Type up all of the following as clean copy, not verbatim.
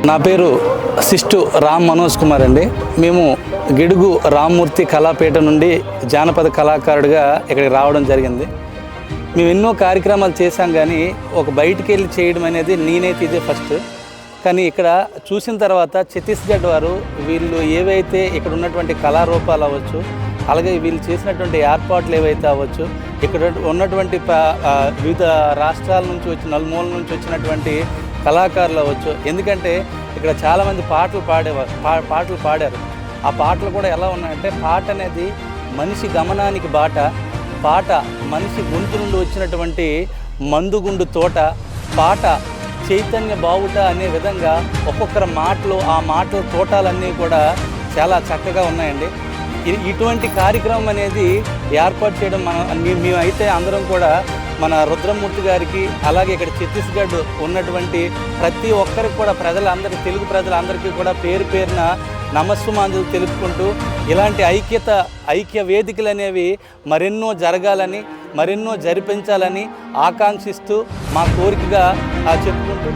నా పేరు సిస్టు రామ్ మనోజ్ కుమార్ అండి. మేము గిడుగు రామ్మూర్తి కళాపీఠ నుండి జానపద కళాకారుడిగా ఇక్కడికి రావడం జరిగింది. మేము ఎన్నో కార్యక్రమాలు చేశాం, కానీ ఒక బయటికి వెళ్ళి చేయడం అనేది నేనైతే ఇదే ఫస్ట్. కానీ ఇక్కడ చూసిన తర్వాత ఛత్తీస్గఢ్ వారు వీళ్ళు ఏవైతే ఇక్కడ ఉన్నటువంటి కళారూపాలు అవ్వచ్చు, అలాగే వీళ్ళు చేసినటువంటి ఏర్పాట్లు ఏవైతే అవ్వచ్చు, ఇక్కడ ఉన్నటువంటి వివిధ రాష్ట్రాల నుంచి వచ్చి నలుమూల నుంచి వచ్చినటువంటి కళాకారులు అవ్వచ్చు. ఎందుకంటే ఇక్కడ చాలామంది పాటలు పాడారు. ఆ పాటలు కూడా ఎలా ఉన్నాయంటే, పాట అనేది మనిషి గమనానికి బాట, పాట మనిషి గొంతు నుండి వచ్చినటువంటి మందుగుండు తోట, పాట చైతన్య బావుట అనే విధంగా ఒక్కొక్కరి మాటలు, ఆ మాటల తోటాలన్నీ కూడా చాలా చక్కగా ఉన్నాయండి. ఇటువంటి కార్యక్రమం అనేది ఏర్పాటు చేయడం మేమైతే అందరం కూడా మన రుద్రమూర్తి గారికి, అలాగే ఇక్కడ ఛత్తీస్గఢ్ ఉన్నటువంటి ప్రతి ఒక్కరికి కూడా ప్రజలందరికీ, తెలుగు ప్రజలందరికీ కూడా పేరు పేరున నమస్సుమాంజలు తెలుపుకుంటూ ఇలాంటి ఐక్య వేదికలు అనేవి మరెన్నో జరగాలని, మరెన్నో జరిపించాలని ఆకాంక్షిస్తూ మా కోరికగా చెప్పుకుంటూ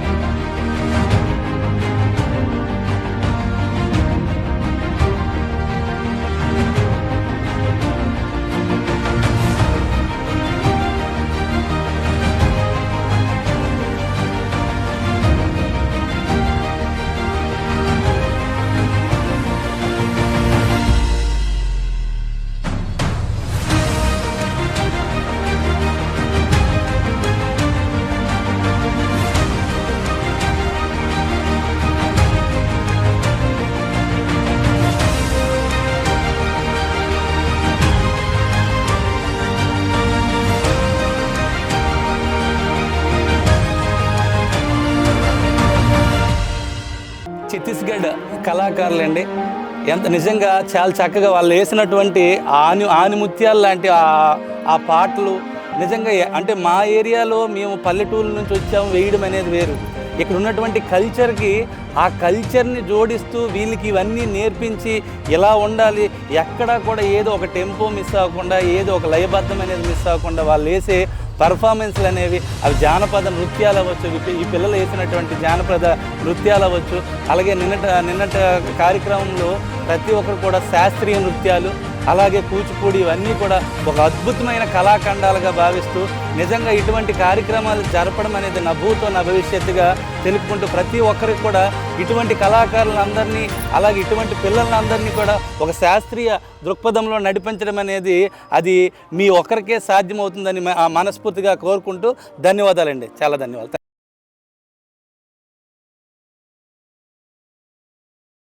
ఛత్తీస్గఢ్ కళాకారులండి, ఎంత నిజంగా చాలా చక్కగా వాళ్ళు వేసినటువంటి ఆనిముత్యాలు లాంటి ఆ పాటలు నిజంగా. అంటే మా ఏరియాలో మేము పల్లెటూరు నుంచి వచ్చాము, వేయడం అనేది వేరు. ఇక్కడ ఉన్నటువంటి కల్చర్కి ఆ కల్చర్ని జోడిస్తూ వీళ్ళకి ఇవన్నీ నేర్పించి ఇలా ఉండాలి, ఎక్కడా కూడా ఏదో ఒక టెంపో మిస్ అవ్వకుండా, ఏదో ఒక లయబద్ధం అనేది మిస్ అవ్వకుండా వాళ్ళు వేసే పర్ఫార్మెన్స్లు అనేవి, అవి జానపద నృత్యాలు అవ్వచ్చు, ఈ పిల్లలు వేసినటువంటి జానపద నృత్యాలు అవ్వచ్చు. అలాగే నిన్నటి కార్యక్రమంలో ప్రతి ఒక్కరు కూడా శాస్త్రీయ నృత్యాలు, అలాగే కూచిపూడి, ఇవన్నీ కూడా ఒక అద్భుతమైన కళాఖండాలుగా భావిస్తూ నిజంగా ఇటువంటి కార్యక్రమాలు జరపడం అనేది నా భూతో నా భవిష్యత్తుగా తెలుపుకుంటూ ప్రతి ఒక్కరికి కూడా ఇటువంటి కళాకారులందరినీ, అలాగే ఇటువంటి పిల్లలందరినీ కూడా ఒక శాస్త్రీయ దృక్పథంలో నడిపించడం అనేది అది మీ ఒక్కరికే సాధ్యమవుతుందని మనస్ఫూర్తిగా కోరుకుంటూ ధన్యవాదాలండి. చాలా ధన్యవాదాలు.